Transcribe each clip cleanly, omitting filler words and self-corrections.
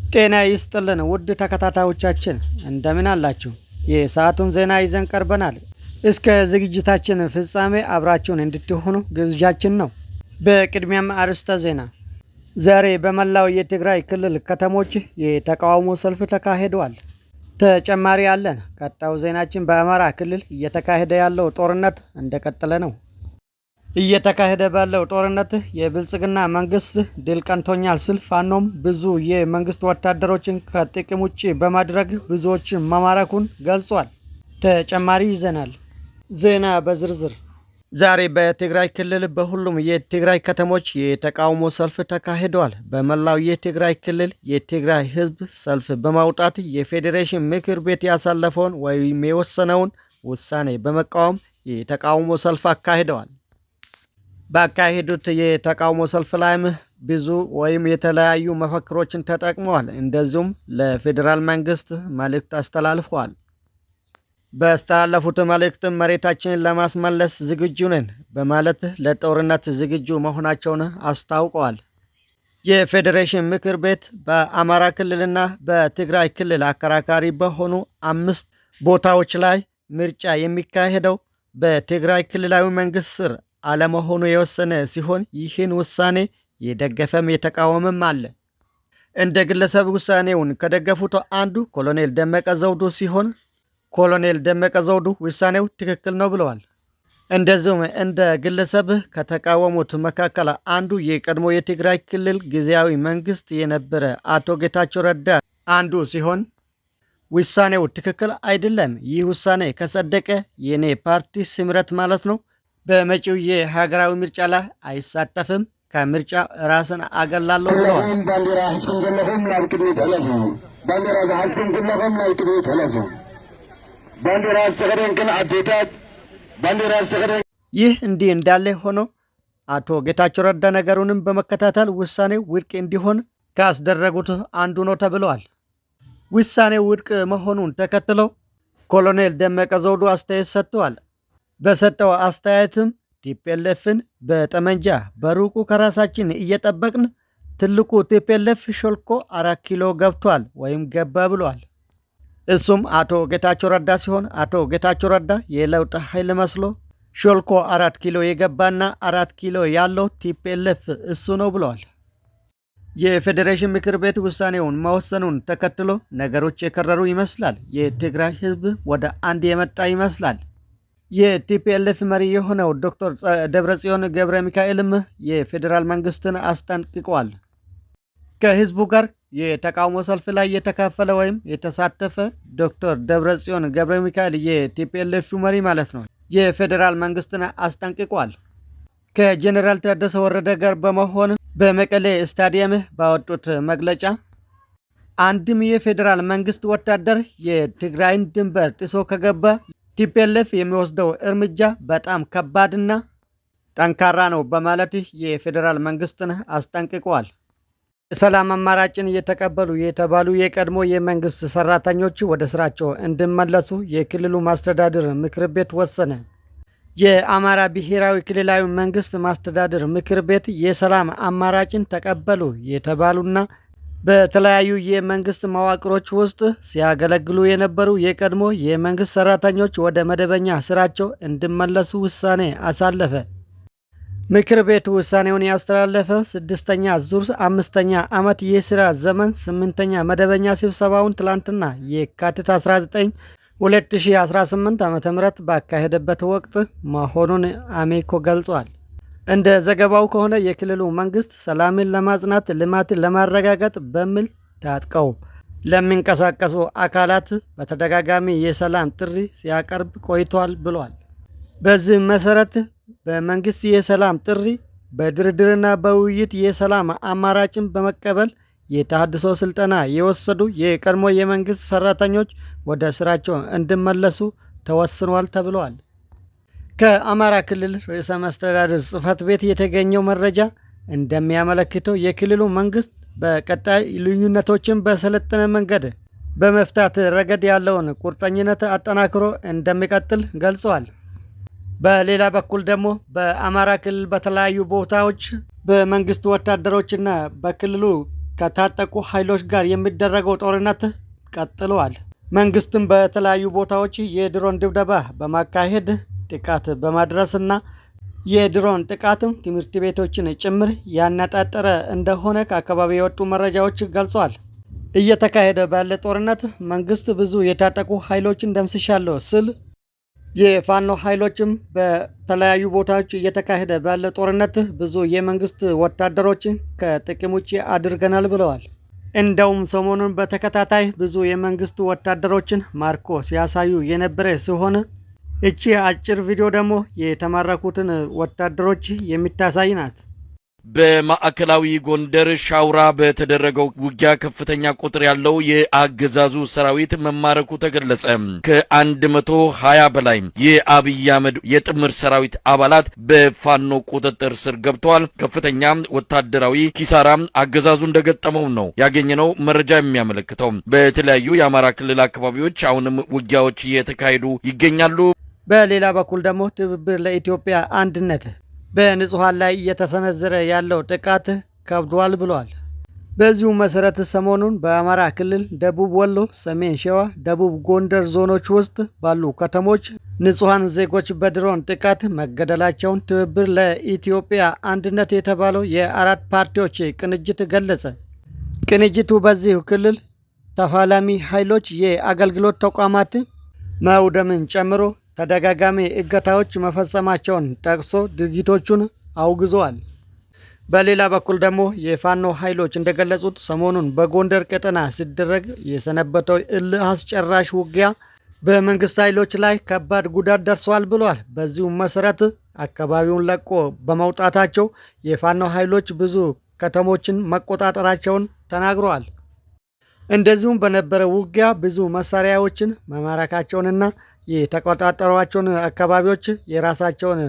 ጤና ይስጥልን ውድ ተከታታዮቻችን እንደምን አላችሁ? የሰዓቱን ዜና ይዘን ቀርበናል። እስከ ዝግጅታችን ፍጻሜ አብራችሁን እንድትሆኑ ግብዣችን ነው። በቅድሚያም አርዕስተ ዜና። ዛሬ በመላው የትግራይ ክልል ከተሞች የተቃውሞ ሰልፍ ተካሂዷል። ተጨማሪ አለን። ቀጣዩ ዜናችን በአማራ ክልል እየተካሄደ ያለው ጦርነት እንደቀጠለ ነው። እየተካሄደ ባለው ጦርነት የብልጽግና መንግስት ድል ቀንቶኛል ሲል ፋኖም ብዙ የመንግስት ወታደሮችን ከጥቅም ውጭ በማድረግ ብዙዎችን መማረኩን ገልጿል። ተጨማሪ ይዘናል። ዜና በዝርዝር። ዛሬ በትግራይ ክልል በሁሉም የትግራይ ከተሞች የተቃውሞ ሰልፍ ተካሂዷል። በመላው የትግራይ ክልል የትግራይ ህዝብ ሰልፍ በማውጣት የፌዴሬሽን ምክር ቤት ያሳለፈውን ወይም የወሰነውን ውሳኔ በመቃወም የተቃውሞ ሰልፍ አካሂደዋል። ባካሄዱት የተቃውሞ ሰልፍ ላይም ብዙ ወይም የተለያዩ መፈክሮችን ተጠቅመዋል። እንደዚሁም ለፌዴራል መንግስት መልእክት አስተላልፈዋል። በስተላለፉት መልእክትም መሬታችንን ለማስመለስ ዝግጁ ነን በማለት ለጦርነት ዝግጁ መሆናቸውን አስታውቀዋል። የፌዴሬሽን ምክር ቤት በአማራ ክልልና በትግራይ ክልል አከራካሪ በሆኑ 5 ቦታዎች ላይ ምርጫ የሚካሄደው በትግራይ ክልላዊ መንግስት ስር አለመሆኑ የወሰነ ሲሆን ይህን ውሳኔ የደገፈም የተቃወመም አለ። እንደ ግለሰብ ውሳኔውን ከደገፉት አንዱ ኮሎኔል ደመቀ ዘውዱ ሲሆን ኮሎኔል ደመቀ ዘውዱ ውሳኔው ትክክል ነው ብለዋል። እንደዚሁም እንደ ግለሰብ ከተቃወሙት መካከል አንዱ የቀድሞ የትግራይ ክልል ጊዜያዊ መንግስት የነበረ አቶ ጌታቸው ረዳ አንዱ ሲሆን ውሳኔው ትክክል አይደለም፣ ይህ ውሳኔ ከጸደቀ የኔ ፓርቲ ስምረት ማለት ነው በመጪው የሀገራዊ ምርጫ ላይ አይሳተፍም፣ ከምርጫ ራስን አገላለሁ ብለዋል። ባንዲራ ሐስኩም ዘለኹም ናብ ቅድሚት እለፉ፣ ባንዲራ ዝሐስኩም ኩለኹም ናብ ቅድሚት እለፉ፣ ባንዲራ ዝተኸደንክን አዴታት ባንዲራ ዝተኸደን። ይህ እንዲህ እንዳለ ሆኖ አቶ ጌታቸው ረዳ ነገሩንም በመከታተል ውሳኔው ውድቅ እንዲሆን ካስደረጉት አንዱ ነው ተብለዋል። ውሳኔው ውድቅ መሆኑን ተከትለው ኮሎኔል ደመቀ ዘውዱ አስተያየት ሰጥተዋል። በሰጠው አስተያየትም ቲፒኤልኤፍን በጠመንጃ በሩቁ ከራሳችን እየጠበቅን ትልቁ ቲፒኤልኤፍ ሾልኮ 4 ኪሎ ገብቷል ወይም ገባ ብሏል። እሱም አቶ ጌታቸው ረዳ ሲሆን አቶ ጌታቸው ረዳ የለውጥ ኃይል መስሎ ሾልኮ 4 ኪሎ የገባና 4 ኪሎ ያለው ቲፒኤልኤፍ እሱ ነው ብለዋል። የፌዴሬሽን ምክር ቤት ውሳኔውን መወሰኑን ተከትሎ ነገሮች የከረሩ ይመስላል። የትግራይ ህዝብ ወደ አንድ የመጣ ይመስላል። የቲፒኤልኤፍ መሪ የሆነው ዶክተር ደብረጽዮን ገብረ ሚካኤልም የፌዴራል መንግስትን አስጠንቅቀዋል። ከህዝቡ ጋር የተቃውሞ ሰልፍ ላይ የተካፈለ ወይም የተሳተፈ ዶክተር ደብረጽዮን ገብረ ሚካኤል የቲፒኤልኤፍ መሪ ማለት ነው የፌዴራል መንግስትን አስጠንቅቀዋል። ከጀኔራል ታደሰ ወረደ ጋር በመሆን በመቀሌ ስታዲየም ባወጡት መግለጫ አንድም የፌዴራል መንግስት ወታደር የትግራይን ድንበር ጥሶ ከገባ ቲፒኤልኤፍ የሚወስደው እርምጃ በጣም ከባድና ጠንካራ ነው በማለት የፌዴራል መንግስትን አስጠንቅቀዋል። የሰላም አማራጭን እየተቀበሉ የተባሉ የቀድሞ የመንግስት ሰራተኞች ወደ ስራቸው እንዲመለሱ የክልሉ ማስተዳደር ምክር ቤት ወሰነ። የአማራ ብሔራዊ ክልላዊ መንግስት ማስተዳደር ምክር ቤት የሰላም አማራጭን ተቀበሉ የተባሉና በተለያዩ የመንግስት መዋቅሮች ውስጥ ሲያገለግሉ የነበሩ የቀድሞ የመንግስት ሰራተኞች ወደ መደበኛ ስራቸው እንዲመለሱ ውሳኔ አሳለፈ። ምክር ቤቱ ውሳኔውን ያስተላለፈ 6ኛ ዙር 5ኛ ዓመት የስራ ዘመን 8ኛ መደበኛ ስብሰባውን ትላንትና የካቲት 19 2018 ዓ.ም ባካሄደበት ወቅት መሆኑን አሜኮ ገልጿል። እንደ ዘገባው ከሆነ የክልሉ መንግስት ሰላምን ለማጽናት ልማትን ለማረጋገጥ በሚል ታጥቀው ለሚንቀሳቀሱ አካላት በተደጋጋሚ የሰላም ጥሪ ሲያቀርብ ቆይቷል ብሏል። በዚህ መሰረት በመንግስት የሰላም ጥሪ በድርድርና በውይይት የሰላም አማራጭን በመቀበል የተሃድሶ ስልጠና የወሰዱ የቀድሞ የመንግስት ሰራተኞች ወደ ስራቸው እንዲመለሱ ተወስኗል ተብሏል። ከአማራ ክልል ርዕሰ መስተዳድር ጽሕፈት ቤት የተገኘው መረጃ እንደሚያመለክተው የክልሉ መንግስት በቀጣይ ልዩነቶችን በሰለጠነ መንገድ በመፍታት ረገድ ያለውን ቁርጠኝነት አጠናክሮ እንደሚቀጥል ገልጸዋል። በሌላ በኩል ደግሞ በአማራ ክልል በተለያዩ ቦታዎች በመንግስት ወታደሮችና በክልሉ ከታጠቁ ኃይሎች ጋር የሚደረገው ጦርነት ቀጥሏል። መንግስትም በተለያዩ ቦታዎች የድሮን ድብደባ በማካሄድ ጥቃት በማድረስና የድሮን ጥቃትም ትምህርት ቤቶችን ጭምር ያነጣጠረ እንደሆነ ከአካባቢ የወጡ መረጃዎች ገልጸዋል። እየተካሄደ ባለ ጦርነት መንግስት ብዙ የታጠቁ ኃይሎችን ደምስሻለሁ ስል የፋኖ ኃይሎችም በተለያዩ ቦታዎች እየተካሄደ ባለ ጦርነት ብዙ የመንግስት ወታደሮችን ከጥቅም ውጭ አድርገናል ብለዋል። እንደውም ሰሞኑን በተከታታይ ብዙ የመንግስት ወታደሮችን ማርኮ ሲያሳዩ የነበረ ሲሆን እቺ አጭር ቪዲዮ ደግሞ የተማረኩትን ወታደሮች የሚታሳይ ናት። በማዕከላዊ ጎንደር ሻውራ በተደረገው ውጊያ ከፍተኛ ቁጥር ያለው የአገዛዙ ሰራዊት መማረኩ ተገለጸ። ከ120 በላይ የአብይ አህመድ የጥምር ሰራዊት አባላት በፋኖ ቁጥጥር ስር ገብተዋል። ከፍተኛ ወታደራዊ ኪሳራ አገዛዙ እንደገጠመው ነው ያገኘነው መረጃ የሚያመለክተው። በተለያዩ የአማራ ክልል አካባቢዎች አሁንም ውጊያዎች እየተካሄዱ ይገኛሉ። በሌላ በኩል ደግሞ ትብብር ለኢትዮጵያ አንድነት በንጹሃን ላይ እየተሰነዘረ ያለው ጥቃት ከብዷል ብሏል። በዚሁ መሰረት ሰሞኑን በአማራ ክልል ደቡብ ወሎ፣ ሰሜን ሸዋ፣ ደቡብ ጎንደር ዞኖች ውስጥ ባሉ ከተሞች ንጹሃን ዜጎች በድሮን ጥቃት መገደላቸውን ትብብር ለኢትዮጵያ አንድነት የተባለው የአራት ፓርቲዎች ቅንጅት ገለጸ። ቅንጅቱ በዚሁ ክልል ተፋላሚ ኃይሎች የአገልግሎት ተቋማት መውደምን ጨምሮ ተደጋጋሚ እገታዎች መፈጸማቸውን ጠቅሶ ድርጊቶቹን አውግዘዋል። በሌላ በኩል ደግሞ የፋኖ ኃይሎች እንደገለጹት ሰሞኑን በጎንደር ቀጠና ሲደረግ የሰነበተው እልህ አስጨራሽ ውጊያ በመንግስት ኃይሎች ላይ ከባድ ጉዳት ደርሷል ብሏል። በዚሁም መሰረት አካባቢውን ለቆ በመውጣታቸው የፋኖ ኃይሎች ብዙ ከተሞችን መቆጣጠራቸውን ተናግረዋል። እንደዚሁም በነበረ ውጊያ ብዙ መሳሪያዎችን መማረካቸውንና የተቆጣጠሯቸውን አካባቢዎች የራሳቸውን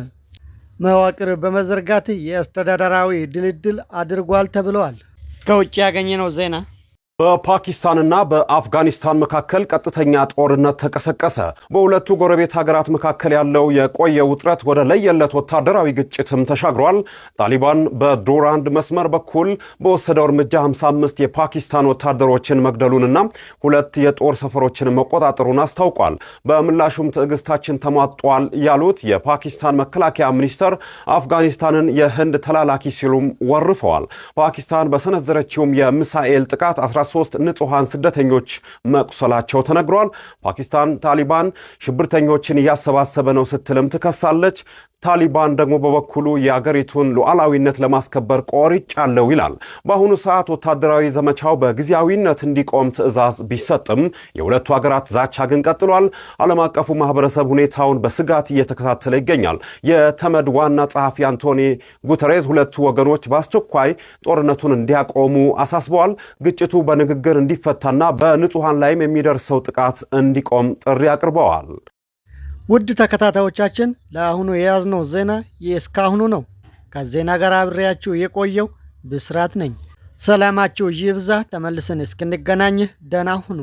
መዋቅር በመዘርጋት የአስተዳደራዊ ድልድል አድርጓል ተብለዋል። ከውጭ ያገኘነው ዜና በፓኪስታንና በአፍጋኒስታን መካከል ቀጥተኛ ጦርነት ተቀሰቀሰ። በሁለቱ ጎረቤት ሀገራት መካከል ያለው የቆየ ውጥረት ወደ ለየለት ወታደራዊ ግጭትም ተሻግሯል። ታሊባን በዱራንድ መስመር በኩል በወሰደው እርምጃ 55 የፓኪስታን ወታደሮችን መግደሉንና 2 የጦር ሰፈሮችን መቆጣጠሩን አስታውቋል። በምላሹም ትዕግስታችን ተሟጧል ያሉት የፓኪስታን መከላከያ ሚኒስተር አፍጋኒስታንን የህንድ ተላላኪ ሲሉም ወርፈዋል። ፓኪስታን በሰነዘረችውም የሚሳኤል ጥቃት 13 ንጹሃን ስደተኞች መቁሰላቸው ተነግሯል። ፓኪስታን ታሊባን ሽብርተኞችን እያሰባሰበ ነው ስትልም ትከሳለች። ታሊባን ደግሞ በበኩሉ የአገሪቱን ሉዓላዊነት ለማስከበር ቆርጫለሁ ይላል። በአሁኑ ሰዓት ወታደራዊ ዘመቻው በጊዜያዊነት እንዲቆም ትዕዛዝ ቢሰጥም የሁለቱ ሀገራት ዛቻ ግን ቀጥሏል። ዓለም አቀፉ ማህበረሰብ ሁኔታውን በስጋት እየተከታተለ ይገኛል። የተመድ ዋና ጸሐፊ አንቶኒ ጉተሬዝ ሁለቱ ወገኖች በአስቸኳይ ጦርነቱን እንዲያቆሙ አሳስበዋል። ግጭቱ በንግግር እንዲፈታና በንጹሃን ላይም የሚደርሰው ጥቃት እንዲቆም ጥሪ አቅርበዋል። ውድ ተከታታዮቻችን ለአሁኑ የያዝነው ዜና የእስካሁኑ ነው። ከዜና ጋር አብሬያችሁ የቆየው ብስራት ነኝ። ሰላማችሁ ይብዛ። ተመልሰን እስክንገናኝ ደህና ሁኑ።